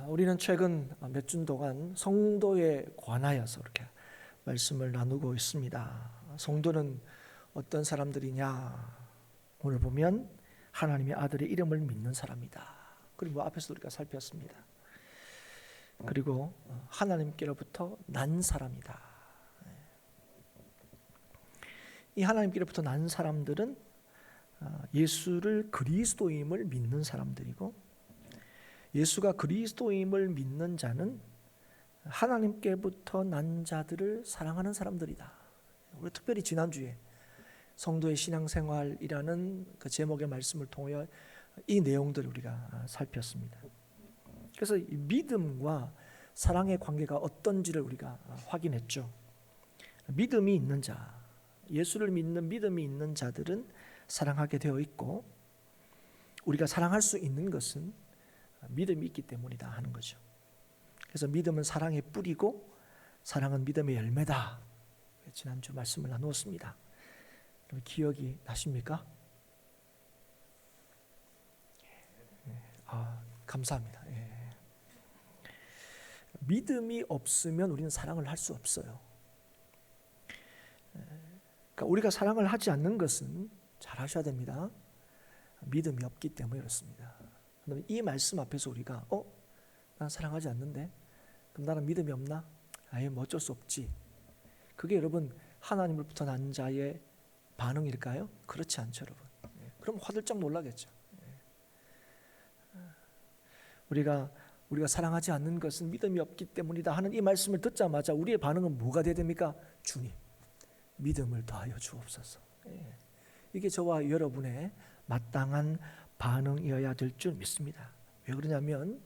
우리는 최근 몇 주 동안 성도에 관하여서 이렇게 말씀을 나누고 있습니다. 성도는 어떤 사람들이냐? 오늘 보면 하나님의 아들의 이름을 믿는 사람이다. 그리고 앞에서 우리가 살폈습니다. 그리고 하나님께로부터 난 사람이다. 이 하나님께로부터 난 사람들은 예수를 그리스도임을 믿는 사람들이고, 예수가 그리스도임을 믿는 자는 하나님께부터 난 자들을 사랑하는 사람들이다. 우리 특별히 지난주에 성도의 신앙생활이라는 그 제목의 말씀을 통하여 이 내용들을 우리가 살폈습니다. 그래서 이 믿음과 사랑의 관계가 어떤지를 우리가 확인했죠. 믿음이 있는 자, 예수를 믿는 믿음이 있는 자들은 사랑하게 되어 있고, 우리가 사랑할 수 있는 것은 믿음이 있기 때문이다 하는 거죠. 그래서 믿음은 사랑의 뿌리고 사랑은 믿음의 열매다. 지난주 말씀을 나누었습니다. 기억이 나십니까? 감사합니다. 믿음이 없으면 우리는 사랑을 할 수 없어요. 그러니까 우리가 사랑을 하지 않는 것은 잘 아셔야 됩니다. 믿음이 없기 때문에 그렇습니다. 이 말씀 앞에서 우리가 난 사랑하지 않는데 그럼 나는 믿음이 없나? 아예 뭐 어쩔 수 없지. 그게 여러분 하나님으로부터 난 자의 반응일까요? 그렇지 않죠, 여러분. 그럼 화들짝 놀라겠죠. 우리가 사랑하지 않는 것은 믿음이 없기 때문이다 하는 이 말씀을 듣자마자 우리의 반응은 뭐가 돼야 됩니까? 주님, 믿음을 더하여 주옵소서. 이게 저와 여러분의 마땅한 반응이어야 될 줄 믿습니다. 왜 그러냐면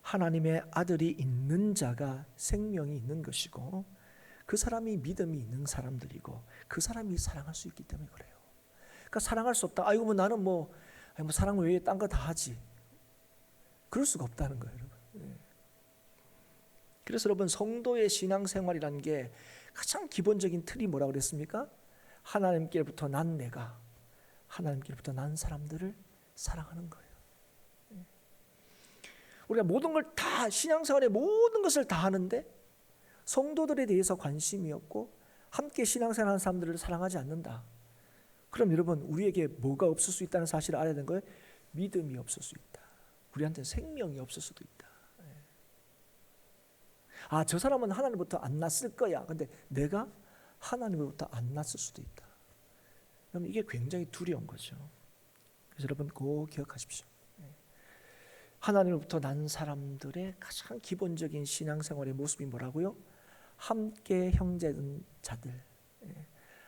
하나님의 아들이 있는 자가 생명이 있는 것이고, 그 사람이 믿음이 있는 사람들이고, 그 사람이 사랑할 수 있기 때문에 그래요. 그러니까 사랑할 수 없다. 아이고 나는 사랑 외에 딴 거 다 하지. 그럴 수가 없다는 거예요, 여러분. 그래서 여러분 성도의 신앙생활이라는 게 가장 기본적인 틀이 뭐라고 그랬습니까? 하나님께로부터 난 내가 하나님께로부터 난 사람들을 사랑하는 거예요. 우리가 모든 걸 다, 신앙생활의 모든 것을 다 하는데 성도들에 대해서 관심이 없고 함께 신앙생활하는 사람들을 사랑하지 않는다. 그럼 여러분 우리에게 뭐가 없을 수 있다는 사실을 알아야 되는 거예요. 믿음이 없을 수 있다. 우리한테 생명이 없을 수도 있다. 저 사람은 하나님부터 안 났을 거야. 근데 내가 하나님으로부터 안 났을 수도 있다. 그럼 이게 굉장히 두려운 거죠. 그래서 여러분 꼭 기억하십시오. 하나님으로부터 난 사람들의 가장 기본적인 신앙생활의 모습이 뭐라고요? 함께 형제된 자들,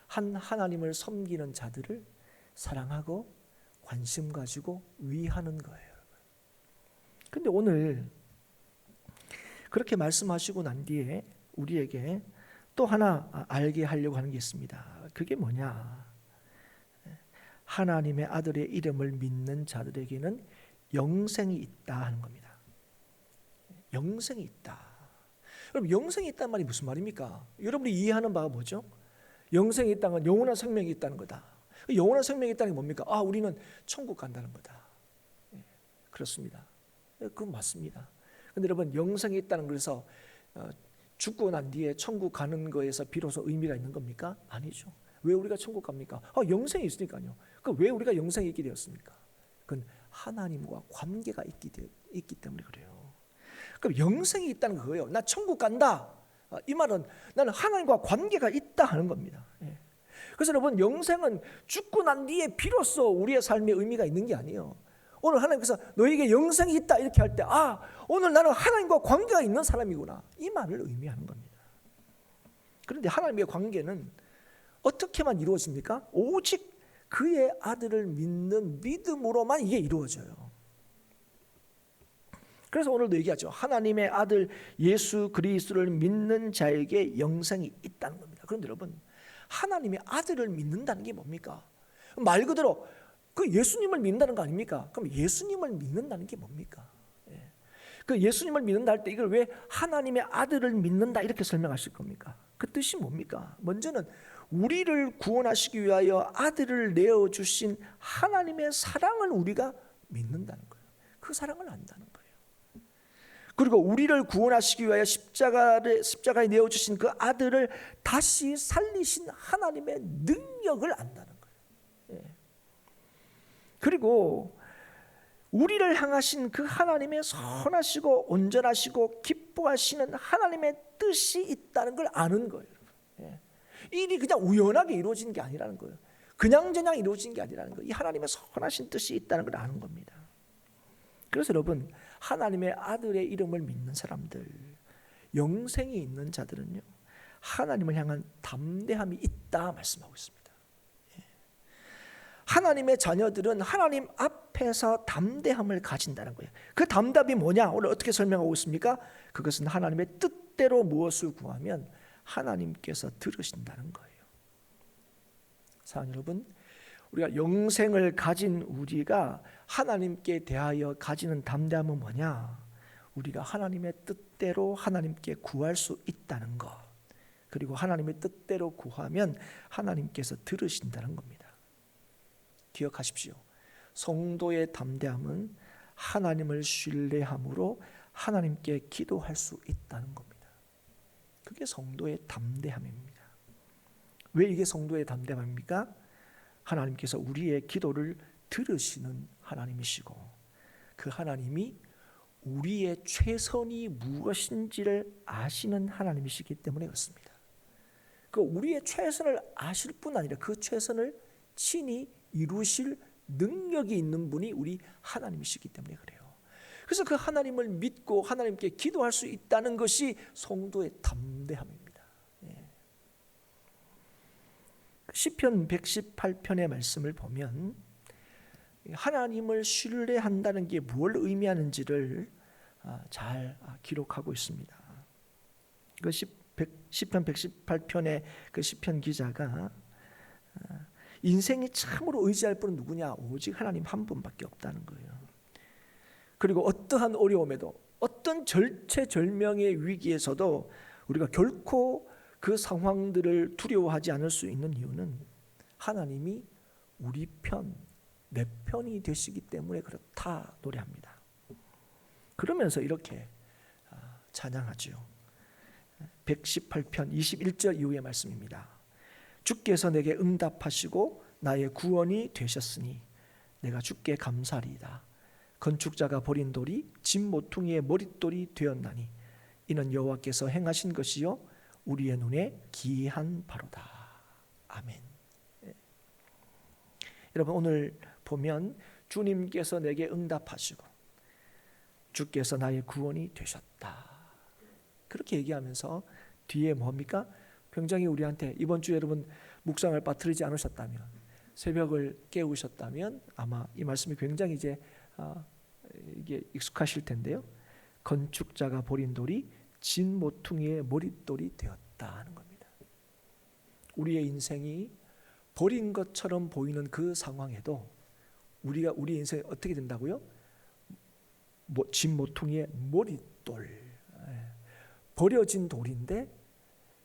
하나님을 섬기는 자들을 사랑하고 관심 가지고 위하는 거예요. 그런데 오늘 그렇게 말씀하시고 난 뒤에 우리에게 또 하나 알게 하려고 하는 게 있습니다. 그게 뭐냐? 하나님의 아들의 이름을 믿는 자들에게는 영생이 있다 하는 겁니다. 영생이 있다. 그럼 영생이 있다는 말이 무슨 말입니까? 여러분이 이해하는 바가 뭐죠? 영생이 있다는 건 영원한 생명이 있다는 거다. 영원한 생명이 있다는 게 뭡니까? 우리는 천국 간다는 거다. 그렇습니다. 그건 맞습니다. 그런데 여러분 영생이 있다는 것에서 죽고 난 뒤에 천국 가는 거에서 비로소 의미가 있는 겁니까? 아니죠. 왜 우리가 천국 갑니까? 영생이 있으니까요. 왜 우리가 영생이 있게 되었습니까? 그건 하나님과 관계가 있기 때문에 그래요. 그럼 영생이 있다는 거예요. 나 천국 간다. 이 말은 나는 하나님과 관계가 있다 하는 겁니다. 그래서 여러분 영생은 죽고 난 뒤에 비로소 우리의 삶에 의미가 있는 게 아니에요. 오늘 하나님께서 너에게 영생이 있다 이렇게 할 때 오늘 나는 하나님과 관계가 있는 사람이구나. 이 말을 의미하는 겁니다. 그런데 하나님의 관계는 어떻게만 이루어집니까? 오직 그의 아들을 믿는 믿음으로만 이게 이루어져요. 그래서 오늘도 얘기하죠. 하나님의 아들 예수 그리스도를 믿는 자에게 영생이 있다는 겁니다. 그런데 여러분 하나님의 아들을 믿는다는 게 뭡니까? 말 그대로 그 예수님을 믿는다는 거 아닙니까? 그럼 예수님을 믿는다는 게 뭡니까? 그 예수님을 믿는다 할 때 이걸 왜 하나님의 아들을 믿는다 이렇게 설명하실 겁니까? 그 뜻이 뭡니까? 먼저는 우리를 구원하시기 위하여 아들을 내어주신 하나님의 사랑을 우리가 믿는다는 거예요. 그 사랑을 안다는 거예요. 그리고 우리를 구원하시기 위하여 십자가에 내어주신 그 아들을 다시 살리신 하나님의 능력을 안다는 거예요. 그리고 우리를 향하신 그 하나님의 선하시고 온전하시고 기뻐하시는 하나님의 뜻이 있다는 걸 아는 거예요. 일이 그냥 우연하게 이루어진 게 아니라는 거예요. 그냥저냥 이루어진 게 아니라는 거예요. 이 하나님의 선하신 뜻이 있다는 걸 아는 겁니다. 그래서 여러분, 하나님의 아들의 이름을 믿는 사람들, 영생이 있는 자들은요, 하나님을 향한 담대함이 있다 말씀하고 있습니다. 하나님의 자녀들은 하나님 앞에서 담대함을 가진다는 거예요. 그 담대함이 뭐냐? 오늘 어떻게 설명하고 있습니까? 그것은 하나님의 뜻대로 무엇을 구하면 하나님께서 들으신다는 거예요. 사랑하는 여러분, 우리가 영생을 가진 우리가 하나님께 대하여 가지는 담대함은 뭐냐? 우리가 하나님의 뜻대로 하나님께 구할 수 있다는 것, 그리고 하나님의 뜻대로 구하면 하나님께서 들으신다는 겁니다. 기억하십시오. 성도의 담대함은 하나님을 신뢰함으로 하나님께 기도할 수 있다는 겁니다. 그게 성도의 담대함입니다. 왜 이게 성도의 담대함입니까? 하나님께서 우리의 기도를 들으시는 하나님이시고, 그 하나님이 우리의 최선이 무엇인지를 아시는 하나님이시기 때문에 그렇습니다. 그 우리의 최선을 아실 뿐 아니라 그 최선을 친히 이루실 능력이 있는 분이 우리 하나님이시기 때문에 그래요. 그래서 그 하나님을 믿고 하나님께 기도할 수 있다는 것이 성도의 담대함입니다. 시편 118편의 말씀을 보면 하나님을 신뢰한다는 게 뭘 의미하는지를 잘 기록하고 있습니다. 그 시편 118편의 그 시편 기자가 인생이 참으로 의지할 분은 누구냐? 오직 하나님 한 분밖에 없다는 거예요. 그리고 어떠한 어려움에도, 어떤 절체절명의 위기에서도 우리가 결코 그 상황들을 두려워하지 않을 수 있는 이유는 하나님이 우리 편, 내 편이 되시기 때문에 그렇다 노래합니다. 그러면서 이렇게 찬양하죠. 118편 21절 이후의 말씀입니다. 주께서 내게 응답하시고 나의 구원이 되셨으니 내가 주께 감사리이다. 건축자가 버린 돌이 집 모퉁이의 머릿돌이 되었나니 이는 여호와께서 행하신 것이요 우리의 눈에 기이한 바로다. 아멘. 여러분, 오늘 보면 주님께서 내게 응답하시고 주께서 나의 구원이 되셨다, 그렇게 얘기하면서 뒤에 뭡니까? 굉장히 우리한테 이번 주에 여러분 묵상을 빠뜨리지 않으셨다면, 새벽을 깨우셨다면 아마 이 말씀이 굉장히 이제 이게 익숙하실 텐데요. 건축자가 버린 돌이 진 모퉁이의 머릿돌이 되었다 하는 겁니다. 우리의 인생이 버린 것처럼 보이는 그 상황에도 우리 인생이 어떻게 된다고요? 진 모퉁이의 머릿돌, 버려진 돌인데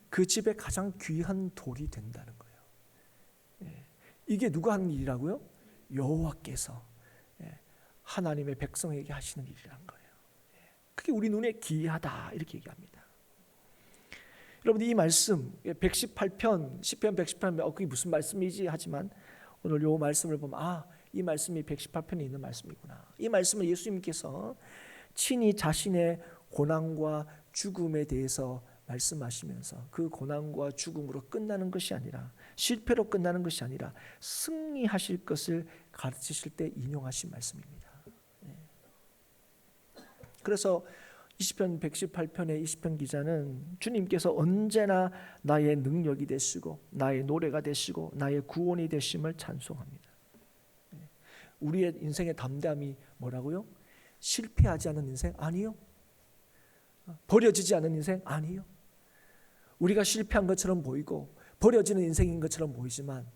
그 집에 가장 귀한 돌이 된다는 거예요. 이게 누가 하는 일이라고요? 여호와께서 하나님의 백성에게 하시는 일이란 거예요. 그게 우리 눈에 기이하다 이렇게 얘기합니다. 여러분, 이 말씀 118편 시편 118편 그게 무슨 말씀이지 하지만 오늘 이 말씀을 보면 이 말씀이 118편에 있는 말씀이구나. 이 말씀은 예수님께서 친히 자신의 고난과 죽음에 대해서 말씀하시면서 그 고난과 죽음으로 끝나는 것이 아니라, 실패로 끝나는 것이 아니라 승리하실 것을 가르치실 때 인용하신 말씀입니다. 그래서 20편 118편의 20편 기자는 주님께서 언제나 나의 능력이 되시고 나의 노래가 되시고 나의 구원이 되심을 찬송합니다. 우리의 인생의 담대함이 뭐라고요? 실패하지 않은 인생? 아니요. 버려지지 않은 인생? 아니요. 우리가 실패한 것처럼 보이고 버려지는 인생인 것처럼 보이지만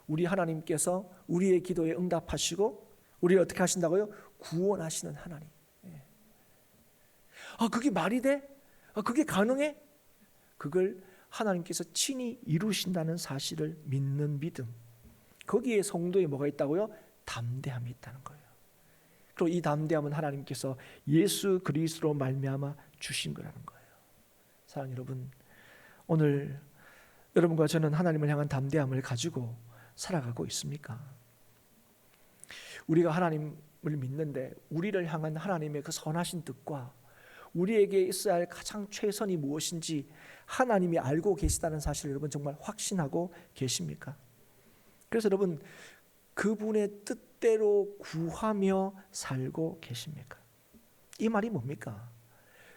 우리 하나님께서 우리의 기도에 응답하시고 우리를 어떻게 하신다고요? 구원하시는 하나님. 그게 말이 돼? 그게 가능해? 그걸 하나님께서 친히 이루신다는 사실을 믿는 믿음, 거기에 성도에 뭐가 있다고요? 담대함이 있다는 거예요. 그리고 이 담대함은 하나님께서 예수 그리스도로 말미암아 주신 거라는 거예요. 사랑하는 여러분, 오늘 여러분과 저는 하나님을 향한 담대함을 가지고 살아가고 있습니까? 우리가 하나님을 믿는데 우리를 향한 하나님의 그 선하신 뜻과 우리에게 있어야 할 가장 최선이 무엇인지 하나님이 알고 계시다는 사실을 여러분 정말 확신하고 계십니까? 그래서 여러분 그분의 뜻대로 구하며 살고 계십니까? 이 말이 뭡니까?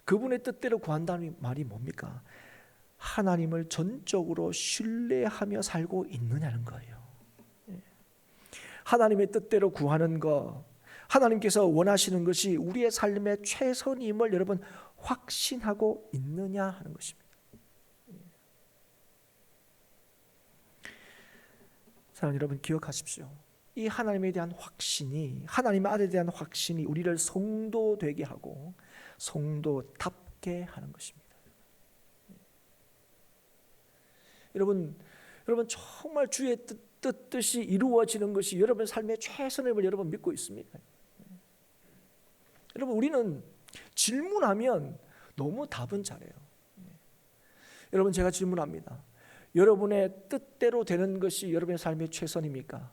그분의 뜻대로 구한다는 말이 뭡니까? 하나님을 전적으로 신뢰하며 살고 있느냐는 거예요. 하나님의 뜻대로 구하는 것, 하나님께서 원하시는 것이 우리의 삶의 최선임을 여러분 확신하고 있느냐 하는 것입니다. 사랑하는 여러분, 기억하십시오. 이 하나님에 대한 확신이, 하나님의 아들에 대한 확신이 우리를 성도되게 하고 성도답게 하는 것입니다. 여러분 정말 주의 뜻이 이루어지는 것이 여러분의 삶의 최선임을 여러분 믿고 있습니까? 여러분, 우리는 질문하면 너무 답은 잘해요. 여러분, 제가 질문합니다. 여러분의 뜻대로 되는 것이 여러분의 삶의 최선입니까?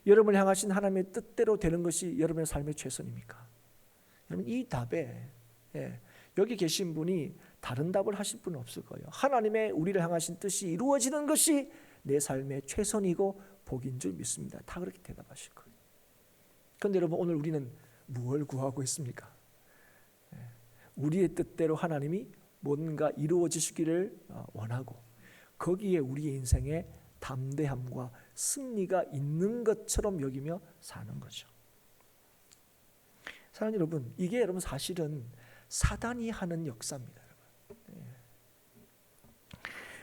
여러분을 향하신 하나님의 뜻대로 되는 것이 여러분의 삶의 최선입니까? 여러분, 이 답에 여기 계신 분이 다른 답을 하실 분은 없을 거예요. 하나님의 우리를 향하신 뜻이 이루어지는 것이 내 삶의 최선이고 복인 줄 믿습니다. 다 그렇게 대답하실 거예요. 그런데 여러분, 오늘 우리는 무엇을 구하고 있습니까? 우리의 뜻대로 하나님이 뭔가 이루어지시기를 원하고 거기에 우리의 인생에 담대함과 승리가 있는 것처럼 여기며 사는 거죠. 사랑하는 여러분, 이게 여러분 사실은 사단이 하는 역사입니다.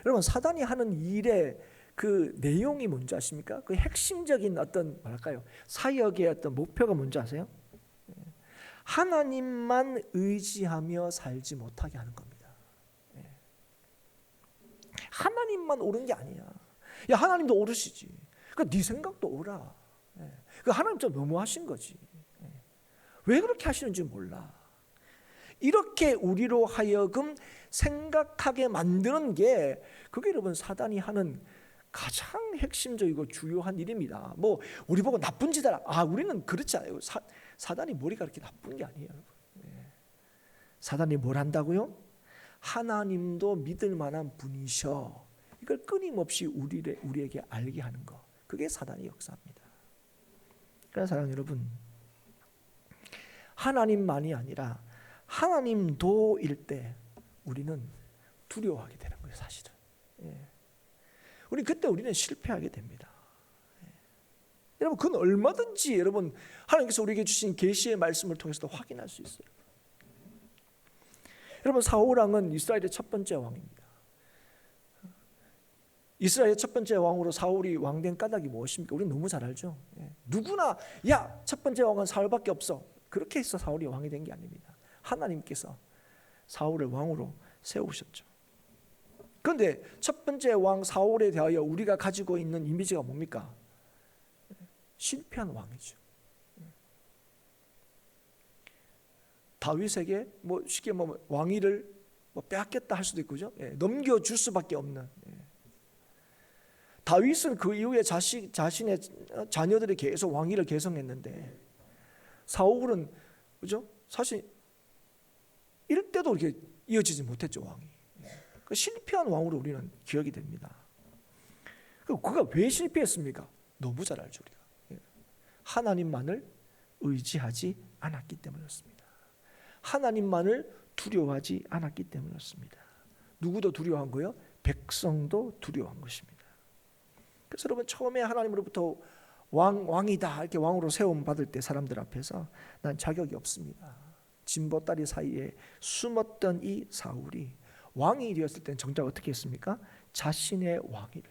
여러분, 사단이 하는 일의 그 내용이 뭔지 아십니까? 그 핵심적인 어떤 뭐랄까요? 사역의 어떤 목표가 뭔지 아세요? 하나님만 의지하며 살지 못하게 하는 겁니다. 하나님만 옳은 게 아니야. 야, 하나님도 옳으시지. 그러니까 네 생각도 옳아. 그 하나님 좀 너무하신 거지. 왜 그렇게 하시는지 몰라. 이렇게 우리로 하여금 생각하게 만드는 게 그게 여러분 사단이 하는 가장 핵심적이고 주요한 일입니다. 뭐 우리 보고 나쁜 짓 하라. 우리는 그렇지 않아요. 사단이 머리가 그렇게 나쁜 게 아니에요. 사단이 뭘 한다고요? 하나님도 믿을 만한 분이셔. 이걸 끊임없이 우리에게 알게 하는 거. 그게 사단의 역사입니다. 그래서 사랑하는 여러분, 하나님만이 아니라 하나님도일 때 우리는 두려워하게 되는 거예요, 사실은. 우리는 실패하게 됩니다. 여러분, 그건 얼마든지 여러분 하나님께서 우리에게 주신 계시의 말씀을 통해서도 확인할 수 있어요. 여러분, 사울 왕은 이스라엘의 첫 번째 왕입니다. 이스라엘의 첫 번째 왕으로 사울이 왕된 까닭이 무엇입니까? 우리는 너무 잘 알죠. 누구나 첫 번째 왕은 사울밖에 없어. 그렇게 해서 사울이 왕이 된 게 아닙니다. 하나님께서 사울을 왕으로 세우셨죠. 그런데 첫 번째 왕 사울에 대하여 우리가 가지고 있는 이미지가 뭡니까? 실패한 왕이죠. 다윗에게 쉽게 왕위를 빼앗겼다 할 수도 있고요. 넘겨줄 수밖에 없는. 다윗은 그 이후에 자신의 자녀들이 계속 왕위를 계승했는데 사울은 그죠? 사실 일대도 이렇게 이어지지 못했죠, 왕이. 그 실패한 왕으로 우리는 기억이 됩니다. 그가 왜 실패했습니까? 너무 잘 알죠, 우리가. 하나님만을 의지하지 않았기 때문이었습니다. 하나님만을 두려워하지 않았기 때문이었습니다. 누구도 두려워한 거요? 백성도 두려워한 것입니다. 그래서 여러분, 처음에 하나님으로부터 왕이다 이렇게 왕으로 세움 받을 때 사람들 앞에서 난 자격이 없습니다. 진보다리 사이에 숨었던 이 사울이 왕이 되었을 때는 정작 어떻게 했습니까? 자신의 왕위를,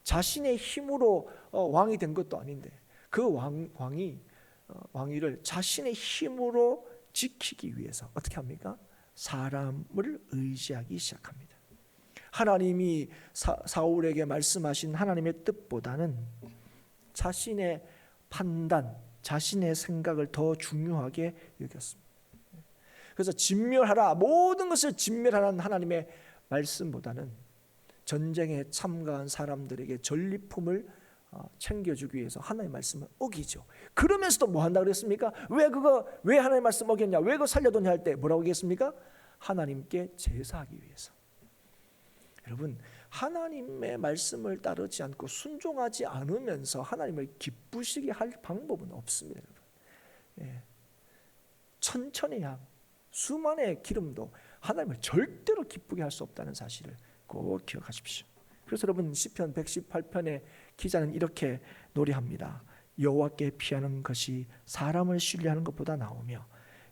자신의 힘으로 왕이 된 것도 아닌데 그 왕위를 자신의 힘으로 지키기 위해서 어떻게 합니까? 사람을 의지하기 시작합니다. 하나님이 사울에게 말씀하신 하나님의 뜻보다는 자신의 판단, 자신의 생각을 더 중요하게 여겼습니다. 그래서 진멸하라, 모든 것을 진멸하라는 하나님의 말씀보다는 전쟁에 참가한 사람들에게 전리품을 챙겨주기 위해서 하나님의 말씀을 어기죠. 그러면서도 뭐 한다 그랬습니까? 왜 하나님의 말씀 어겼냐, 왜 그거 살려두냐 할 때 뭐라고 하겠습니까? 하나님께 제사하기 위해서. 여러분, 하나님의 말씀을 따르지 않고 순종하지 않으면서 하나님을 기쁘시게 할 방법은 없습니다. 여러분. 천천의 양, 수만의 기름도 하나님을 절대로 기쁘게 할 수 없다는 사실을 꼭 기억하십시오. 그래서 여러분, 시편 118편의 기자는 이렇게 노래합니다. 여호와께 피하는 것이 사람을 신뢰하는 것보다 나으며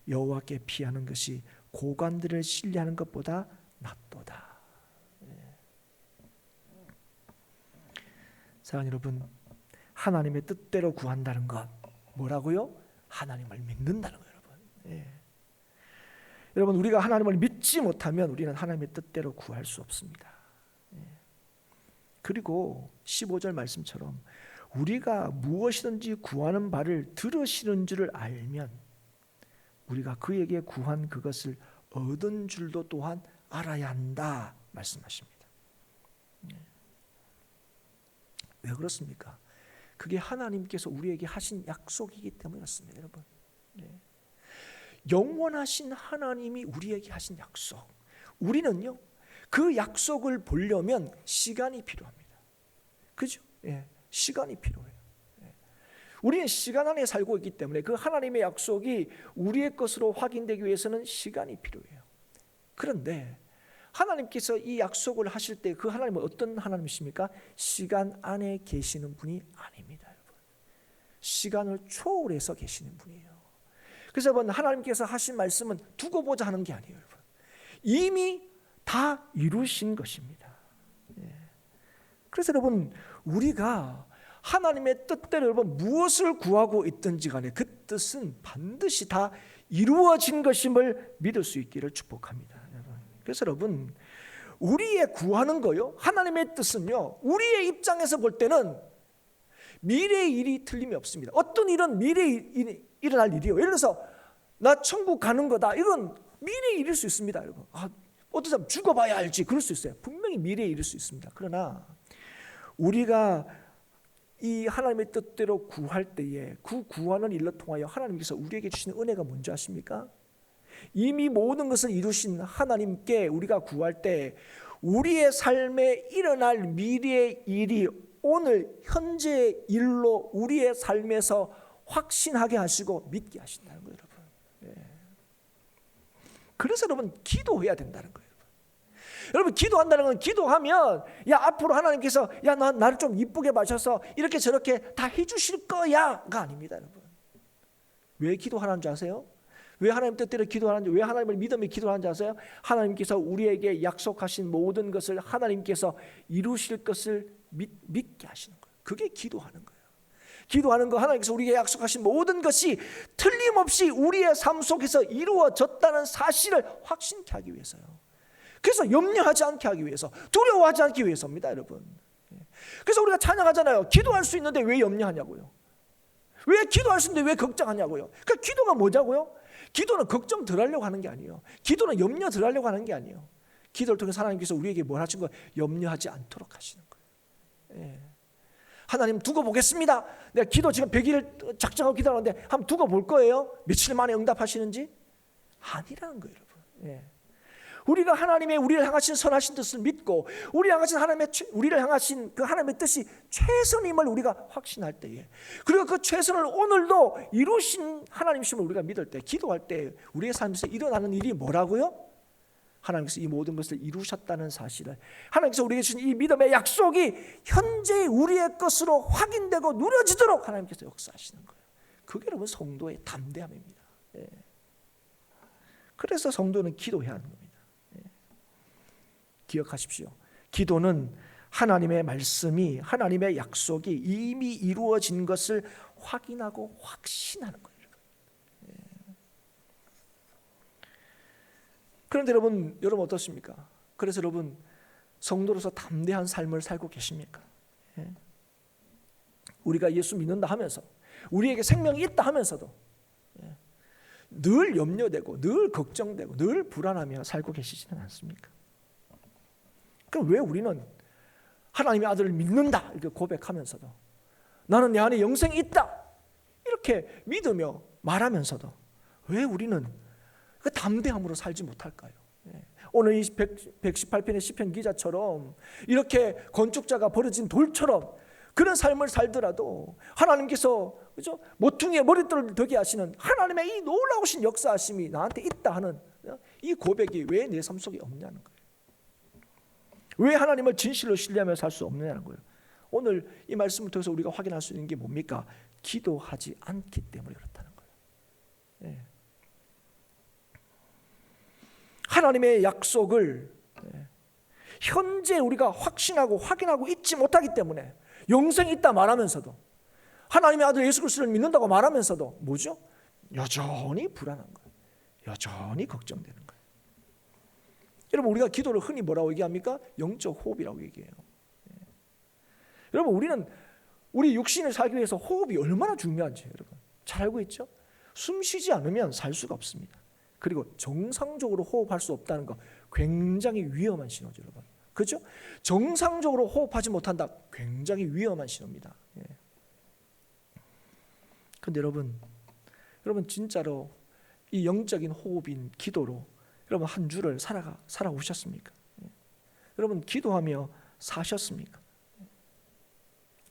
여호와께 피하는 것이 고관들을 신뢰하는 것보다 낫도다. 사랑하는 여러분, 하나님의 뜻대로 구한다는 것 뭐라고요? 하나님을 믿는다는 거예요. 여러분. 여러분, 우리가 하나님을 믿지 못하면 우리는 하나님의 뜻대로 구할 수 없습니다. 그리고 15절 말씀처럼 우리가 무엇이든지 구하는 바를 들으시는 줄을 알면 우리가 그에게 구한 그것을 얻은 줄도 또한 알아야 한다 말씀하십니다. 왜 그렇습니까? 그게 하나님께서 우리에게 하신 약속이기 때문이었습니다. 여러분, 영원하신 하나님이 우리에게 하신 약속, 우리는요 그 약속을 보려면 시간이 필요합니다. 그죠? 시간이 필요해요. 우리는 시간 안에 살고 있기 때문에 그 하나님의 약속이 우리의 것으로 확인되기 위해서는 시간이 필요해요. 그런데 하나님께서 이 약속을 하실 때 그 하나님은 어떤 하나님이십니까? 시간 안에 계시는 분이 아닙니다. 여러분. 시간을 초월해서 계시는 분이에요. 그래서 여러분, 하나님께서 하신 말씀은 두고 보자 하는 게 아니에요. 여러분. 이미 다 이루신 것입니다. 그래서 여러분, 우리가 하나님의 뜻대로 여러분 무엇을 구하고 있든지 간에 그 뜻은 반드시 다 이루어진 것임을 믿을 수 있기를 축복합니다. 그래서 여러분, 우리의 구하는 거요, 하나님의 뜻은요, 우리의 입장에서 볼 때는 미래의 일이 틀림이 없습니다. 어떤 일은 미래에 일어날 일이에요. 예를 들어서 나 천국 가는 거다, 이건 미래의 일일 수 있습니다. 여러분. 어떤 사람 죽어봐야 알지, 그럴 수 있어요. 분명히 미래의 일일 수 있습니다. 그러나 우리가 이 하나님의 뜻대로 구할 때에 그 구하는 일로 통하여 하나님께서 우리에게 주시는 은혜가 뭔지 아십니까? 이미 모든 것을 이루신 하나님께 우리가 구할 때 우리의 삶에 일어날 미래의 일이 오늘 현재의 일로 우리의 삶에서 확신하게 하시고 믿게 하신다는 거예요. 여러분. 그래서 여러분, 기도해야 된다는 거예요. 여러분, 기도한다는 건, 기도하면 야 앞으로 하나님께서 야 나를 좀 이쁘게 봐셔서 이렇게 저렇게 다 해주실 거야가 아닙니다. 여러분, 왜 기도하는 줄 아세요? 왜 하나님 뜻대로 기도하는지, 왜 하나님을 믿으며 기도하는지 아세요? 하나님께서 우리에게 약속하신 모든 것을 하나님께서 이루실 것을 믿게 하시는 거예요. 그게 기도하는 거예요. 기도하는 거, 하나님께서 우리에게 약속하신 모든 것이 틀림없이 우리의 삶 속에서 이루어졌다는 사실을 확신케 하기 위해서요. 그래서 염려하지 않게 하기 위해서, 두려워하지 않기 위해서입니다. 여러분. 그래서 우리가 찬양하잖아요. 기도할 수 있는데 왜 염려하냐고요. 왜 기도할 수 있는데 왜 걱정하냐고요. 그러니까 기도가 뭐냐고요? 기도는 걱정 덜 하려고 하는 게 아니에요. 기도는 염려 덜 하려고 하는 게 아니에요. 기도를 통해서 하나님께서 우리에게 뭘 하신 거예요? 염려하지 않도록 하시는 거예요. 하나님 두고 보겠습니다. 내가 기도 지금 100일 작정하고 기도하는데 한번 두고 볼 거예요. 며칠 만에 응답하시는지? 아니라는 거예요, 여러분. 우리가 하나님의 우리를 향하신 선하신 뜻을 믿고 우리를 향하신 그 하나님의 뜻이 최선임을 우리가 확신할 때에, 그리고 그 최선을 오늘도 이루신 하나님이심을 우리가 믿을 때, 기도할 때 우리의 삶에서 일어나는 일이 뭐라고요? 하나님께서 이 모든 것을 이루셨다는 사실을, 하나님께서 우리에게 주신 이 믿음의 약속이 현재 우리의 것으로 확인되고 누려지도록 하나님께서 역사하시는 거예요. 그게 여러분 성도의 담대함입니다. 그래서 성도는 기도해야 하는 겁니다. 기억하십시오. 기도는 하나님의 말씀이, 하나님의 약속이 이미 이루어진 것을 확인하고 확신하는 거예요. 그런데 여러분 어떻습니까? 그래서 여러분, 성도로서 담대한 삶을 살고 계십니까? 우리가 예수 믿는다 하면서, 우리에게 생명이 있다 하면서도 늘 염려되고 늘 걱정되고 늘 불안하며 살고 계시지는 않습니까? 그럼 왜 우리는 하나님의 아들을 믿는다 이렇게 고백하면서도 나는 내 안에 영생이 있다 이렇게 믿으며 말하면서도 왜 우리는 그 담대함으로 살지 못할까요? 오늘 이 118편의 시편 기자처럼 이렇게 건축자가 버려진 돌처럼 그런 삶을 살더라도 하나님께서 그죠? 모퉁이에 머릿돌을 더게 하시는 하나님의 이 놀라우신 역사하심이 나한테 있다 하는 이 고백이 왜 내 삶 속에 없냐는 거예요. 왜 하나님을 진실로 신뢰하며 살 수 없느냐는 거예요. 오늘 이 말씀을 통해서 우리가 확인할 수 있는 게 뭡니까? 기도하지 않기 때문에 그렇다는 거예요. 하나님의 약속을 현재 우리가 확신하고 확인하고 있지 못하기 때문에 영생이 있다 말하면서도 하나님의 아들 예수 그리스도를 믿는다고 말하면서도 뭐죠? 여전히 불안한 거예요. 여전히 걱정되는 거예요. 여러분 우리가 기도를 흔히 뭐라고 얘기합니까? 영적 호흡이라고 얘기해요. 여러분 우리는 우리 육신을 살기 위해서 호흡이 얼마나 중요한지 여러분 잘 알고 있죠? 숨 쉬지 않으면 살 수가 없습니다. 그리고 정상적으로 호흡할 수 없다는 거 굉장히 위험한 신호죠, 여러분. 그렇죠? 정상적으로 호흡하지 못한다. 굉장히 위험한 신호입니다. 그런데 여러분 진짜로 이 영적인 호흡인 기도로 여러분 한 주를 살아오셨습니까? 여러분 기도하며 사셨습니까?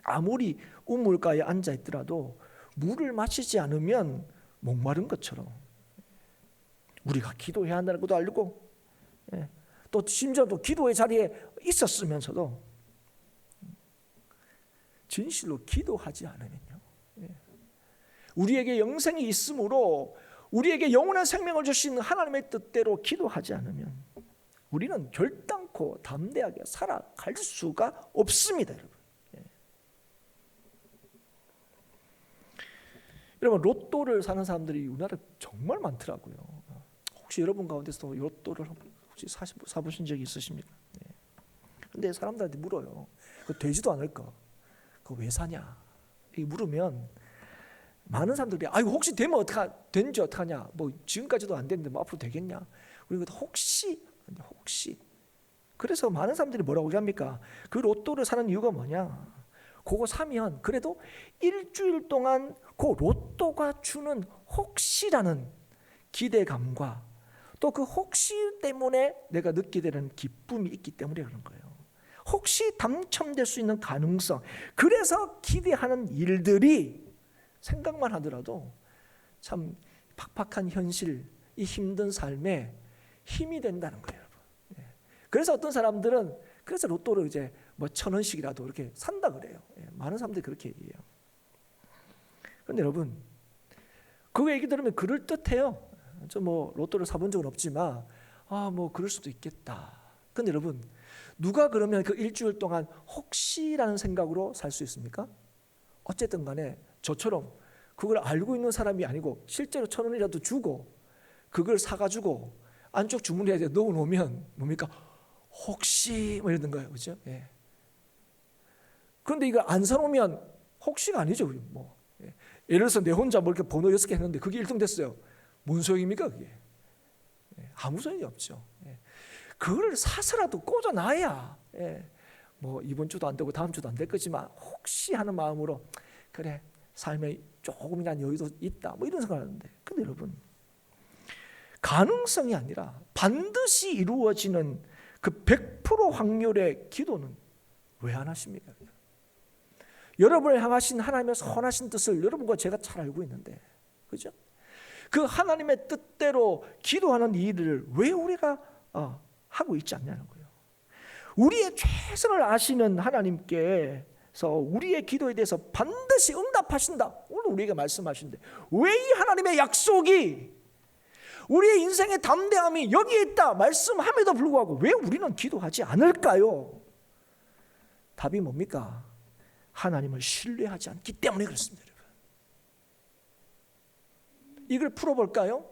아무리 우물가에 앉아 있더라도 물을 마시지 않으면 목마른 것처럼 우리가 기도해야 한다는 것도 알고 또 심지어 또 기도의 자리에 있었으면서도 진실로 기도하지 않으면요 우리에게 영생이 있으므로 우리에게 영원한 생명을 주신 하나님의 뜻대로 기도하지 않으면 우리는 결단코 담대하게 살아갈 수가 없습니다, 여러분. 여러분 로또를 사는 사람들이 우리나라에 정말 많더라고요. 혹시 여러분 가운데서 로또를 혹시 사보신 적이 있으십니까? 근데 사람들한테 물어요. 그거 되지도 않을까? 그거 왜 사냐? 이 물으면 많은 사람들이 아이고 혹시 되면 된지 어떡하냐? 뭐 지금까지도 안 됐는데 뭐 앞으로 되겠냐? 우리가 혹시 그래서 많은 사람들이 뭐라고 얘기합니까? 그 로또를 사는 이유가 뭐냐? 그거 사면 그래도 일주일 동안 그 로또가 주는 혹시라는 기대감과 또 그 혹시 때문에 내가 느끼게 되는 기쁨이 있기 때문에 그런 거예요. 혹시 당첨될 수 있는 가능성, 그래서 기대하는 일들이 생각만 하더라도 참 팍팍한 현실, 이 힘든 삶에 힘이 된다는 거예요, 여러분. 그래서 어떤 사람들은 그래서 로또를 이제 뭐 1,000원씩이라도 이렇게 산다 그래요. 많은 사람들이 그렇게 얘기해요. 그런데 여러분, 그 얘기 들으면 그럴 듯해요. 저 뭐 로또를 사본 적은 없지만 뭐 그럴 수도 있겠다. 그런데 여러분, 누가 그러면 그 일주일 동안 혹시라는 생각으로 살 수 있습니까? 어쨌든 간에 저처럼 그걸 알고 있는 사람이 아니고 실제로 1,000원이라도 주고 그걸 사가지고 안쪽 주머니에 넣어놓으면 뭡니까? 혹시 뭐 이러는 거예요, 그렇죠? 그런데 이걸 안 사놓으면 혹시가 아니죠, 뭐. 예를 들어서 내 혼자 뭐 이렇게 번호 6개 했는데 그게 1등 됐어요. 뭔 소용입니까, 그게? 아무 소용이 없죠. 그걸 사서라도 꽂아놔야 뭐 이번 주도 안 되고 다음 주도 안 될 거지만 혹시 하는 마음으로 그래 삶에 조금이나 여유도 있다 뭐 이런 생각하는데, 근데 여러분 가능성이 아니라 반드시 이루어지는 그 100% 확률의 기도는 왜 안 하십니까? 여러분을 향하신 하나님의 선하신 뜻을 여러분과 제가 잘 알고 있는데, 그죠? 그 하나님의 뜻대로 기도하는 이 일을 왜 우리가 하고 있지 않냐는 거예요. 우리의 최선을 아시는 하나님께서 우리의 기도에 대해서 반드시 응답하신다. 오늘 우리에게 말씀하신데 왜 이 하나님의 약속이 우리의 인생의 담대함이 여기에 있다 말씀함에도 불구하고 왜 우리는 기도하지 않을까요? 답이 뭡니까? 하나님을 신뢰하지 않기 때문에 그렇습니다, 여러분. 이걸 풀어볼까요?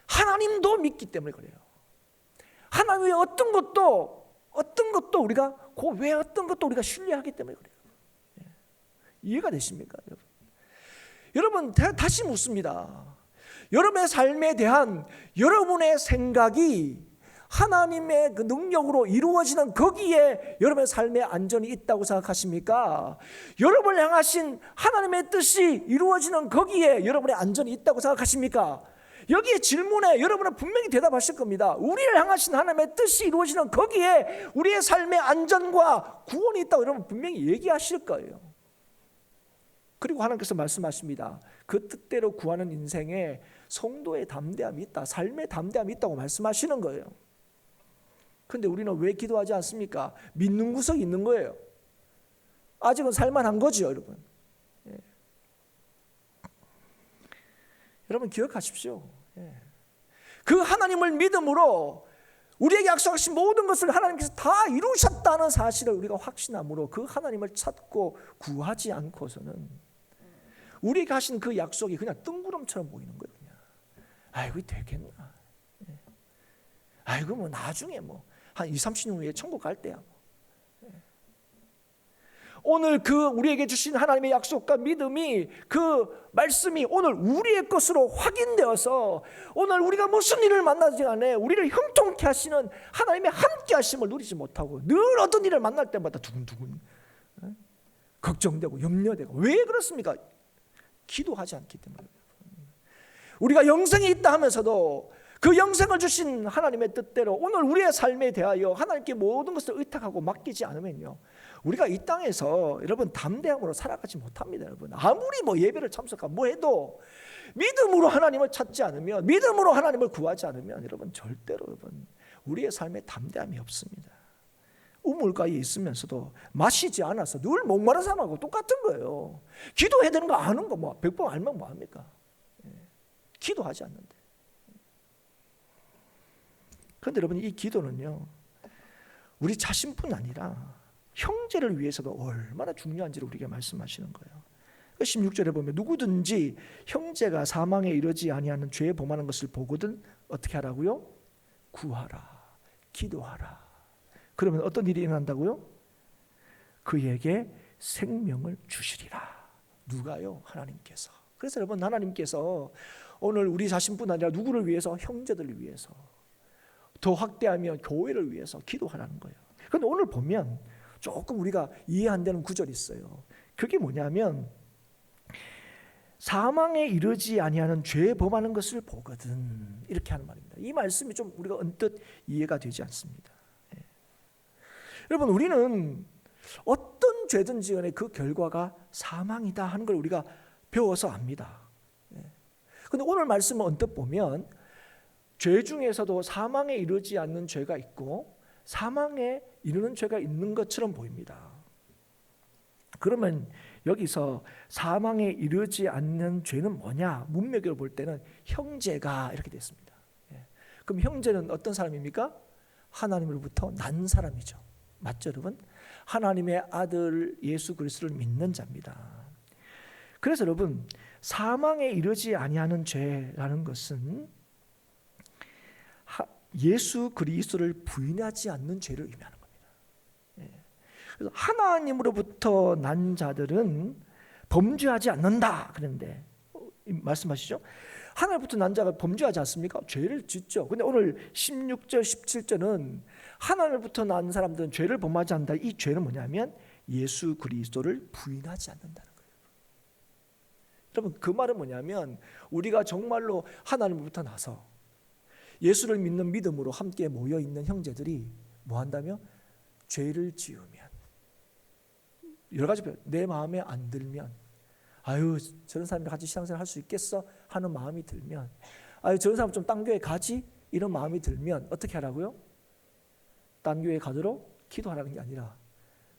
하나님도 믿기 때문에 그래요. 하나님의 어떤 것도 우리가 그 왜 어떤 것도 우리가 신뢰하기 때문에 그래요. 이해가 되십니까, 여러분? 여러분 다시 묻습니다. 여러분의 삶에 대한 여러분의 생각이 하나님의 그 능력으로 이루어지는 거기에 여러분의 삶의 안전이 있다고 생각하십니까? 여러분을 향하신 하나님의 뜻이 이루어지는 거기에 여러분의 안전이 있다고 생각하십니까? 여기에 질문에 여러분은 분명히 대답하실 겁니다. 우리를 향하신 하나님의 뜻이 이루어지는 거기에 우리의 삶의 안전과 구원이 있다고 여러분 분명히 얘기하실 거예요. 그리고 하나님께서 말씀하십니다. 그 뜻대로 구하는 인생에 성도의 담대함이 있다, 삶의 담대함이 있다고 말씀하시는 거예요. 그런데 우리는 왜 기도하지 않습니까? 믿는 구석이 있는 거예요. 아직은 살만한 거죠, 여러분. 예. 여러분 기억하십시오. 예. 그 하나님을 믿음으로 우리에게 약속하신 모든 것을 하나님께서 다 이루셨다는 사실을 우리가 확신함으로 그 하나님을 찾고 구하지 않고서는 우리에게 하신 그 약속이 그냥 뜬구름처럼 보이는 거예요. 그냥. 아이고 되겠나? 예. 아이고 뭐 나중에 뭐 한 20-30년 후에 천국 갈 때야. 오늘 그 우리에게 주신 하나님의 약속과 믿음이 그 말씀이 오늘 우리의 것으로 확인되어서 오늘 우리가 무슨 일을 만나지 않아 우리를 형통케 하시는 하나님의 함께 하심을 누리지 못하고 늘 어떤 일을 만날 때마다 두근두근 걱정되고 염려되고 왜 그렇습니까? 기도하지 않기 때문에. 우리가 영생이 있다 하면서도 그 영생을 주신 하나님의 뜻대로 오늘 우리의 삶에 대하여 하나님께 모든 것을 의탁하고 맡기지 않으면요, 우리가 이 땅에서 여러분 담대함으로 살아가지 못합니다. 여러분 아무리 뭐 예배를 참석하고 뭐 해도 믿음으로 하나님을 찾지 않으면, 믿음으로 하나님을 구하지 않으면 여러분 절대로 여러분 우리의 삶에 담대함이 없습니다. 우물가에 있으면서도 마시지 않아서 늘 목마른 사람하고 똑같은 거예요. 기도해야 되는 거 아는 거 뭐 100번 알면 뭐합니까? 기도하지 않는데. 그런데 여러분 이 기도는요, 우리 자신뿐 아니라 형제를 위해서도 얼마나 중요한지를 우리에게 말씀하시는 거예요. 16절에 보면 누구든지 형제가 사망에 이르지 아니하는 죄에 범하는 것을 보거든 어떻게 하라고요? 구하라, 기도하라. 그러면 어떤 일이 일어난다고요? 그에게 생명을 주시리라. 누가요? 하나님께서. 그래서 여러분 하나님께서 오늘 우리 자신뿐 아니라 누구를 위해서? 형제들을 위해서, 더 확대하면 교회를 위해서 기도하라는 거예요. 그런데 오늘 보면 조금 우리가 이해 안 되는 구절이 있어요. 그게 뭐냐면 사망에 이르지 아니하는 죄에 범하는 것을 보거든, 이렇게 하는 말입니다. 이 말씀이 좀 우리가 언뜻 이해가 되지 않습니다. 예. 여러분 우리는 어떤 죄든지 간에 그 결과가 사망이다 하는 걸 우리가 배워서 압니다. 그런데 오늘 말씀을 언뜻 보면 죄 중에서도 사망에 이르지 않는 죄가 있고 사망에 이르는 죄가 있는 것처럼 보입니다. 그러면 여기서 사망에 이르지 않는 죄는 뭐냐? 문맥으로 볼 때는 형제가 이렇게 됐습니다. 그럼 형제는 어떤 사람입니까? 하나님으로부터 난 사람이죠. 맞죠, 여러분? 하나님의 아들 예수 그리스도를 믿는 자입니다. 그래서 여러분 사망에 이르지 아니하는 죄라는 것은 예수 그리스도를 부인하지 않는 죄를 의미하는 겁니다. 그래서 하나님으로부터 난 자들은 범죄하지 않는다 그런데 말씀하시죠? 하나님부터 난 자가 범죄하지 않습니까? 죄를 짓죠. 근데 오늘 16절 17절은 하나님부터 난 사람들은 죄를 범하지 않는다. 이 죄는 뭐냐면 예수 그리스도를 부인하지 않는다는 거예요. 여러분 그 말은 뭐냐면 우리가 정말로 하나님부터 나서 예수를 믿는 믿음으로 함께 모여있는 형제들이 뭐 한다며? 죄를 지으면, 여러 가지 내 마음에 안 들면, 아유 저런 사람이랑 같이 신앙생활 할 수 있겠어? 하는 마음이 들면, 아유 저런 사람 좀 딴 교회 가지? 이런 마음이 들면 어떻게 하라고요? 딴 교회 가도록 기도하라는 게 아니라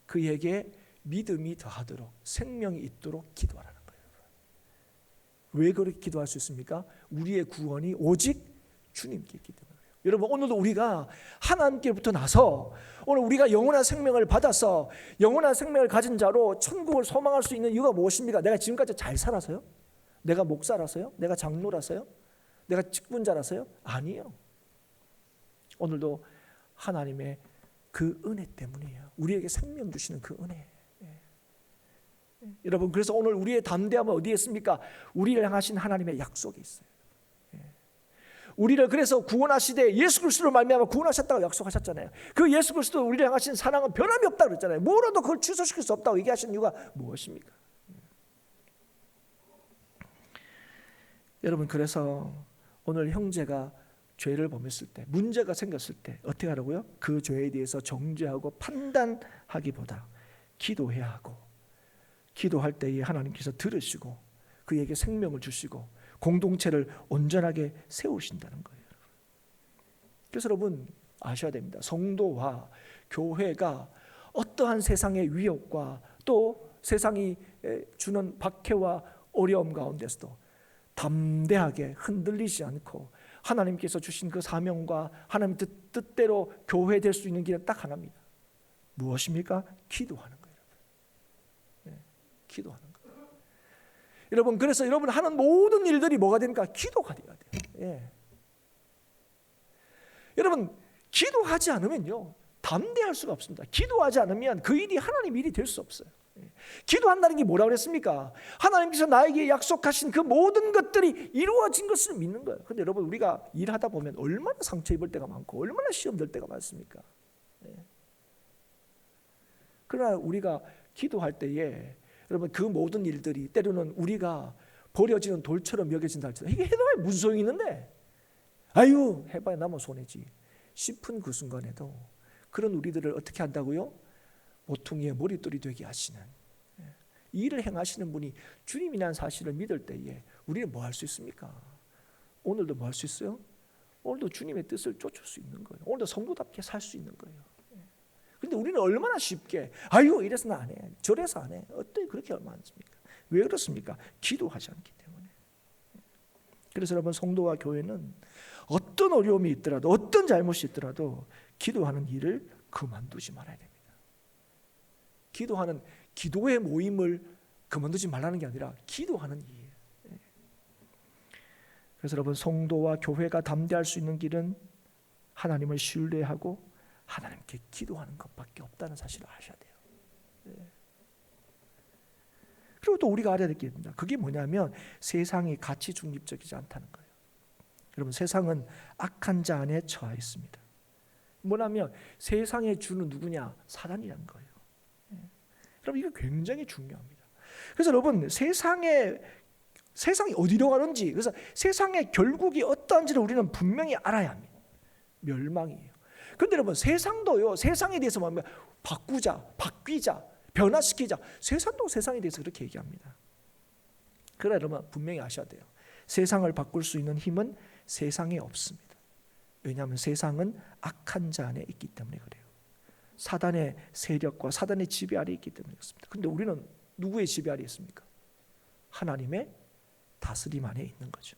그에게 믿음이 더하도록 생명이 있도록 기도하라는 거예요. 왜 그렇게 기도할 수 있습니까? 우리의 구원이 오직 주님께 있기 때문에. 여러분 오늘도 우리가 하나님께부터 나서 오늘 우리가 영원한 생명을 받아서 영원한 생명을 가진 자로 천국을 소망할 수 있는 이유가 무엇입니까? 내가 지금까지 잘 살아서요? 내가 목사라서요? 내가 장로라서요? 내가 직분자라서요? 아니에요. 오늘도 하나님의 그 은혜 때문이에요. 우리에게 생명 주시는 그 은혜. 여러분, 그래서 오늘 우리의 담대함은 어디에 있습니까? 우리를 향하신 하나님의 약속이 있어요. 우리를 그래서 구원하시되 예수 그리스도로 말미암아 구원하셨다고 약속하셨잖아요. 그 예수 그리스도 우리를 향하신 사랑은 변함이 없다고 그랬잖아요. 뭐라도 그걸 취소시킬 수 없다고 얘기하시는 이유가 무엇입니까? 여러분, 그래서 오늘 형제가 죄를 범했을 때, 문제가 생겼을 때 어떻게 하라고요? 그 죄에 대해서 정죄하고 판단하기보다 기도해야 하고, 기도할 때에 하나님께서 들으시고 그에게 생명을 주시고 공동체를 온전하게 세우신다는 거예요. 그래서 여러분 아셔야 됩니다. 성도와 교회가 어떠한 세상의 위협과 또 세상이 주는 박해와 어려움 가운데서도 담대하게 흔들리지 않고 하나님께서 주신 그 사명과 하나님 뜻대로 교회될 수 있는 길은 딱 하나입니다. 무엇입니까? 기도하는 거예요. 기도하는 거예요. 여러분, 그래서 여러분 하는 모든 일들이 뭐가 되니까 기도가 돼야 돼요. 예. 여러분, 기도하지 않으면요 담대할 수가 없습니다. 기도하지 않으면 그 일이 하나님 일이 될 수 없어요. 기도한다는 게 뭐라고 그랬습니까? 하나님께서 나에게 약속하신 그 모든 것들이 이루어진 것을 믿는 거예요. 근데 여러분, 우리가 일하다 보면 얼마나 상처 입을 때가 많고 얼마나 시험 될 때가 많습니까? 그러나 우리가 기도할 때에 여러분 그 모든 일들이 때로는 우리가 버려지는 돌처럼 여겨진다 할지라도 이게 해봐야 무슨 소용이 있는데, 아유 해봐야 나만 손해지 싶은 그 순간에도 그런 우리들을 어떻게 한다고요? 모퉁이의 머릿돌이 되게 하시는 이 일을 행하시는 분이 주님이라는 사실을 믿을 때에 우리는 뭐 할 수 있습니까? 오늘도 뭐 할 수 있어요? 오늘도 주님의 뜻을 쫓을 수 있는 거예요. 오늘도 성도답게 살 수 있는 거예요. 그런데 우리는 얼마나 쉽게 아유 이래서는 안 해, 저래서 안 해, 어떻게 그렇게 얼마 안 씁니까? 왜 그렇습니까? 기도하지 않기 때문에. 그래서 여러분, 성도와 교회는 어떤 어려움이 있더라도 어떤 잘못이 있더라도 기도하는 일을 그만두지 말아야 됩니다. 기도하는 기도의 모임을 그만두지 말라는 게 아니라 기도하는 일. 그래서 여러분, 성도와 교회가 담대할 수 있는 길은 하나님을 신뢰하고 하나님께 기도하는 것밖에 없다는 사실을 아셔야 돼요. 그리고 또 우리가 알아야 될 게 있습니다. 그게 뭐냐면 세상이 가치 중립적이지 않다는 거예요. 여러분, 세상은 악한 자 안에 처해 있습니다. 뭐냐면 세상의 주는 누구냐? 사단이라는 거예요. 여러분, 이거 굉장히 중요합니다. 그래서 여러분, 세상이 어디로 가는지, 그래서 세상의 결국이 어떠한지를 우리는 분명히 알아야 합니다. 멸망이에요. 그런데 여러분, 세상도요, 세상에 대해서 뭡니까? 바뀌자, 변화시키자. 세상도 세상에 대해서 그렇게 얘기합니다. 그러나 여러분 분명히 아셔야 돼요. 세상을 바꿀 수 있는 힘은 세상에 없습니다. 왜냐하면 세상은 악한 자 안에 있기 때문에 그래요. 사단의 세력과 사단의 지배 아래 있기 때문에 그렇습니다. 그런데 우리는 누구의 지배 아래 있습니까? 하나님의 다스림 안에 있는 거죠.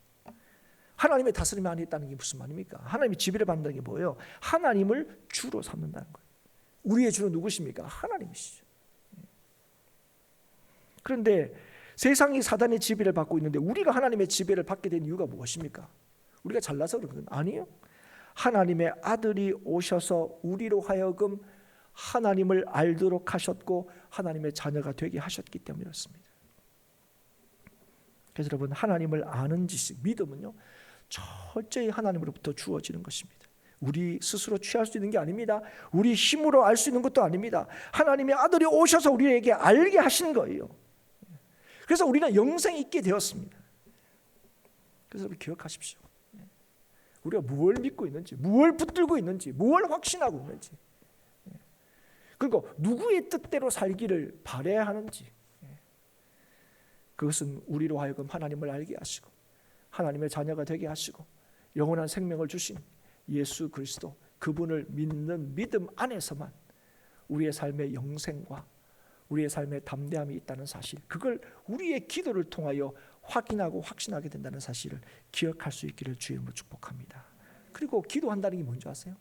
하나님의 다스림 안에 있다는 게 무슨 말입니까? 하나님의 지배를 받는다는 게 뭐예요? 하나님을 주로 삼는다는 거예요. 우리의 주는 누구십니까? 하나님이시죠. 그런데 세상이 사단의 지배를 받고 있는데 우리가 하나님의 지배를 받게 된 이유가 무엇입니까? 우리가 잘나서 그런 건 아니에요. 하나님의 아들이 오셔서 우리로 하여금 하나님을 알도록 하셨고 하나님의 자녀가 되게 하셨기 때문이었습니다. 그래서 여러분, 하나님을 아는 지식, 믿음은요 철저히 하나님으로부터 주어지는 것입니다. 우리 스스로 취할 수 있는 게 아닙니다. 우리 힘으로 알 수 있는 것도 아닙니다. 하나님의 아들이 오셔서 우리에게 알게 하신 거예요. 그래서 우리는 영생이 있게 되었습니다. 그래서 여러분 기억하십시오. 우리가 무엇을 믿고 있는지, 무엇을 붙들고 있는지, 무엇을 확신하고 있는지, 그리고 누구의 뜻대로 살기를 바라야 하는지, 그것은 우리로 하여금 하나님을 알게 하시고 하나님의 자녀가 되게 하시고 영원한 생명을 주신 예수 그리스도, 그분을 믿는 믿음 안에서만 우리의 삶의 영생과 우리의 삶의 담대함이 있다는 사실, 그걸 우리의 기도를 통하여 확인하고 확신하게 된다는 사실을 기억할 수 있기를 주의 이름으로 축복합니다. 그리고 기도한다는 게 뭔지 아세요?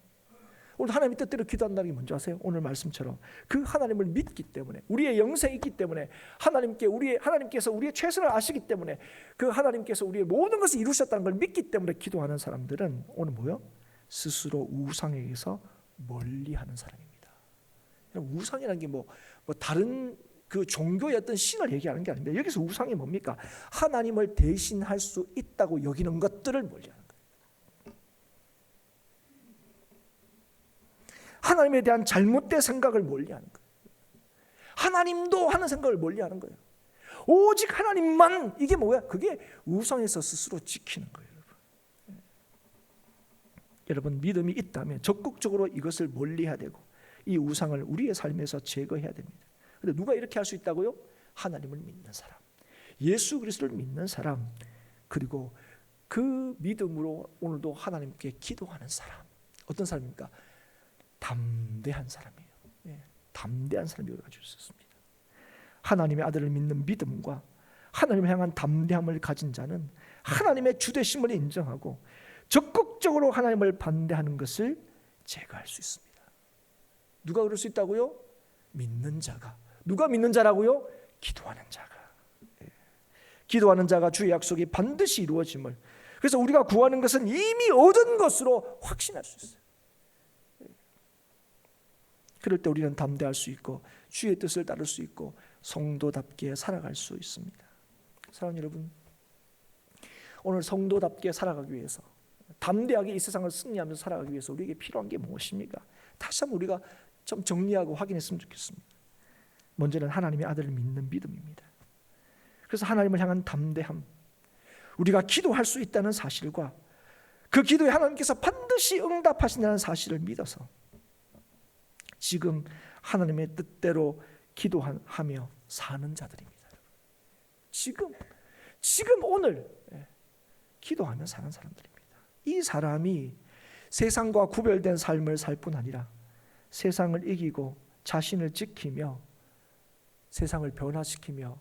오늘 하나님의 뜻대로 기도한다는 게 뭔지 아세요? 오늘 말씀처럼 그 하나님을 믿기 때문에, 우리의 영생이 있기 때문에, 하나님께서 우리의 최선을 아시기 때문에, 그 하나님께서 우리의 모든 것을 이루셨다는 걸 믿기 때문에 기도하는 사람들은 오늘 뭐요? 스스로 우상에게서 멀리하는 사람입니다. 우상이라는 게 뭐 다른 그 종교의 어떤 신을 얘기하는 게 아닙니다. 여기서 우상이 뭡니까? 하나님을 대신할 수 있다고 여기는 것들을 멀리하는 거예요. 하나님에 대한 잘못된 생각을 멀리하는 거예요. 하나님도 하는 생각을 멀리하는 거예요. 오직 하나님만, 이게 뭐야? 그게 우상에서 스스로 지키는 거예요. 여러분, 믿음이 있다면 적극적으로 이것을 멀리해야 되고 이 우상을 우리의 삶에서 제거해야 됩니다. 근데 누가 이렇게 할 수 있다고요? 하나님을 믿는 사람, 예수 그리스도를 믿는 사람, 그리고 그 믿음으로 오늘도 하나님께 기도하는 사람. 어떤 사람입니까? 담대한 사람이에요. 담대한 사람이 가지고 있었습니다. 하나님의 아들을 믿는 믿음과 하나님을 향한 담대함을 가진 자는 하나님의 주되심을 인정하고 적극적으로 하나님을 반대하는 것을 제거할 수 있습니다. 누가 그럴 수 있다고요? 믿는 자가. 누가 믿는 자라고요? 기도하는 자가. 기도하는 자가 주의 약속이 반드시 이루어짐을, 그래서 우리가 구하는 것은 이미 얻은 것으로 확신할 수 있어요. 그럴 때 우리는 담대할 수 있고 주의 뜻을 따를 수 있고 성도답게 살아갈 수 있습니다. 사랑하는 여러분, 오늘 성도답게 살아가기 위해서, 담대하게 이 세상을 승리하면서 살아가기 위해서 우리에게 필요한 게 무엇입니까? 다시 한번 우리가 좀 정리하고 확인했으면 좋겠습니다. 먼저는 하나님의 아들을 믿는 믿음입니다. 그래서 하나님을 향한 담대함, 우리가 기도할 수 있다는 사실과 그 기도에 하나님께서 반드시 응답하신다는 사실을 믿어서 지금 하나님의 뜻대로 기도하며 사는 자들입니다. 지금 오늘 기도하며 사는 사람들입니다. 이 사람이 세상과 구별된 삶을 살 뿐 아니라 세상을 이기고 자신을 지키며 세상을 변화시키며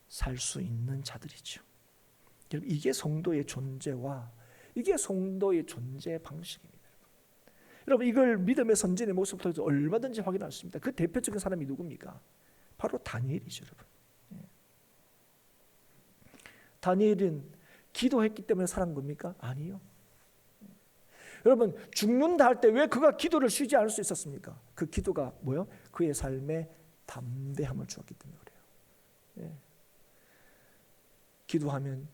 살 수 있는 자들이죠. 이게 성도의 존재와 이게 성도의 존재 방식입니다. 여러분, 이걸 믿음의 선진의 모습을 통해서 얼마든지 확인할 수 있습니다. 그 대표적인 사람이 누굽니까? 바로 다니엘이죠, 여러분. 다니엘은 기도했기 때문에 살은 겁니까? 아니요. 여러분, 죽는다 할 때 왜 그가 기도를 쉬지 않을 수 있었습니까? 그 기도가 뭐요? 그의 삶에 담대함을 주었기 때문에 그래요. 기도하면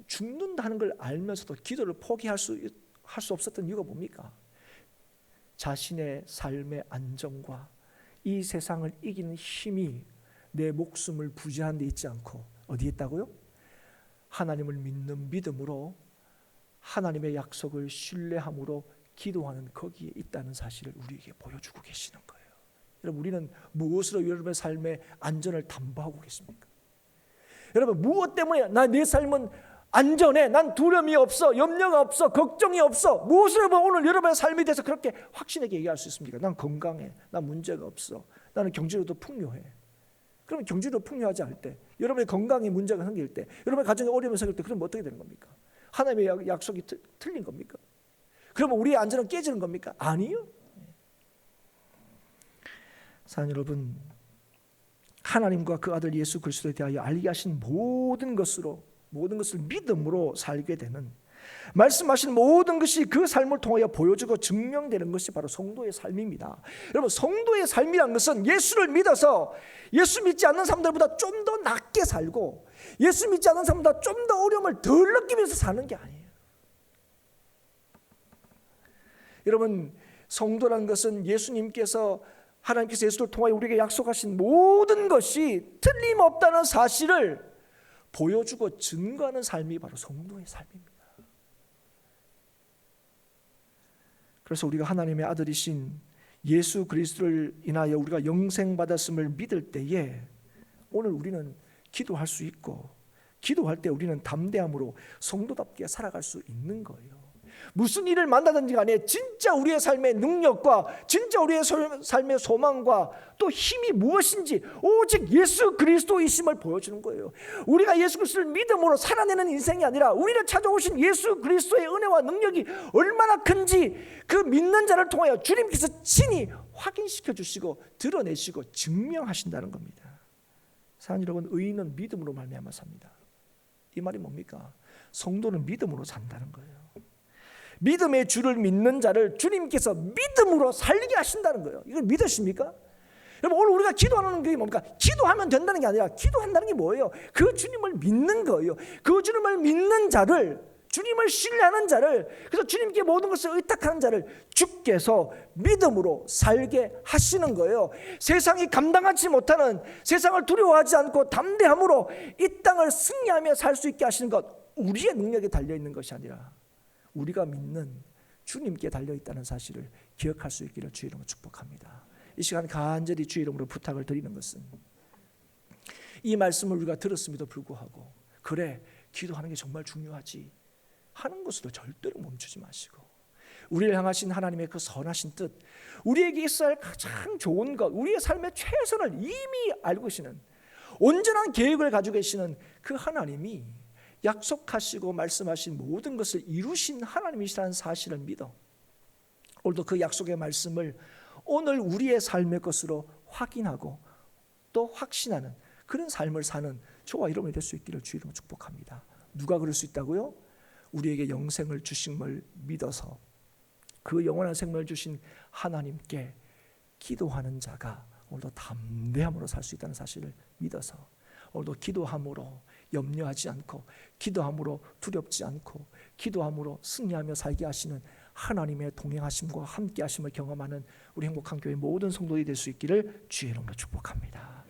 죽는다는 걸 알면서도 기도를 포기할 수 없었던 이유가 뭡니까? 자신의 삶의 안정과 이 세상을 이기는 힘이 내 목숨을 부지하는 데 있지 않고 어디에 있다고요? 하나님을 믿는 믿음으로 하나님의 약속을 신뢰함으로 기도하는 거기에 있다는 사실을 우리에게 보여주고 계시는 거예요. 여러분, 우리는 무엇으로 여러분의 삶의 안전을 담보하고 계십니까? 여러분, 무엇 때문에 내 삶은 안전해, 난 두려움이 없어, 염려가 없어, 걱정이 없어, 무엇으로 오늘 여러분의 삶에 대해서 그렇게 확신하게 얘기할 수 있습니까? 난 건강해, 난 문제가 없어, 나는 경제로도 풍요해. 그러면 경제로 풍요하지 않을 때, 여러분의 건강에 문제가 생길 때, 여러분의 가정에 어려움이 생길 때, 그럼 어떻게 되는 겁니까? 하나님의 약속이 틀린 겁니까? 그러면 우리의 안전은 깨지는 겁니까? 아니요. 사랑하는 여러분, 하나님과 그 아들 예수 그리스도에 대하여 알게 하신 모든 것을 믿음으로 살게 되는, 말씀하신 모든 것이 그 삶을 통하여 보여주고 증명되는 것이 바로 성도의 삶입니다. 여러분, 성도의 삶이란 것은 예수를 믿어서 예수 믿지 않는 사람들보다 좀 더 낫게 살고 예수 믿지 않는 사람보다 좀 더 어려움을 덜 느끼면서 사는 게 아니에요. 여러분, 성도라는 것은 하나님께서 예수를 통하여 우리에게 약속하신 모든 것이 틀림없다는 사실을 보여주고 증거하는 삶이 바로 성도의 삶입니다. 그래서 우리가 하나님의 아들이신 예수 그리스도를 인하여 우리가 영생받았음을 믿을 때에 오늘 우리는 기도할 수 있고, 기도할 때 우리는 담대함으로 성도답게 살아갈 수 있는 거예요. 무슨 일을 만나든지 간에 진짜 우리의 삶의 능력과 진짜 우리의 삶의 소망과 또 힘이 무엇인지 오직 예수 그리스도이심을 보여주는 거예요. 우리가 예수 그리스도를 믿음으로 살아내는 인생이 아니라 우리를 찾아오신 예수 그리스도의 은혜와 능력이 얼마나 큰지 그 믿는 자를 통하여 주님께서 친히 확인시켜 주시고 드러내시고 증명하신다는 겁니다. 사랑하는 여러분, 의인은 믿음으로 말미암아 삽니다. 이 말이 뭡니까? 성도는 믿음으로 산다는 거예요. 믿음의 주를 믿는 자를 주님께서 믿음으로 살게 하신다는 거예요. 이걸 믿으십니까? 여러분, 오늘 우리가 기도하는 게 뭡니까? 기도하면 된다는 게 아니라 기도한다는 게 뭐예요? 그 주님을 믿는 거예요. 그 주님을 믿는 자를, 주님을 신뢰하는 자를, 그래서 주님께 모든 것을 의탁하는 자를 주께서 믿음으로 살게 하시는 거예요. 세상이 감당하지 못하는, 세상을 두려워하지 않고 담대함으로 이 땅을 승리하며 살 수 있게 하시는 것, 우리의 능력에 달려있는 것이 아니라 우리가 믿는 주님께 달려있다는 사실을 기억할 수 있기를 주의 이름으로 축복합니다. 이 시간 간절히 주의 이름으로 부탁을 드리는 것은, 이 말씀을 우리가 들었음에도 불구하고 그래, 기도하는 게 정말 중요하지 하는 것으로 절대로 멈추지 마시고, 우리를 향하신 하나님의 그 선하신 뜻, 우리에게 있어야 할 가장 좋은 것, 우리의 삶의 최선을 이미 알고 계시는, 온전한 계획을 가지고 계시는 그 하나님이 약속하시고 말씀하신 모든 것을 이루신 하나님이시라는 사실을 믿어 오늘도 그 약속의 말씀을 오늘 우리의 삶의 것으로 확인하고 또 확신하는 그런 삶을 사는 저와 여러분이 될 수 있기를 주의 이름으로 축복합니다. 누가 그럴 수 있다고요? 우리에게 영생을 주신 걸 믿어서 그 영원한 생명을 주신 하나님께 기도하는 자가 오늘도 담대함으로 살 수 있다는 사실을 믿어서 오늘도 기도함으로 염려하지 않고, 기도함으로 두렵지 않고, 기도함으로 승리하며 살게 하시는 하나님의 동행하심과 함께 하심을 경험하는 우리 행복한 교회 모든 성도들이 될 수 있기를 주의 이름으로 축복합니다.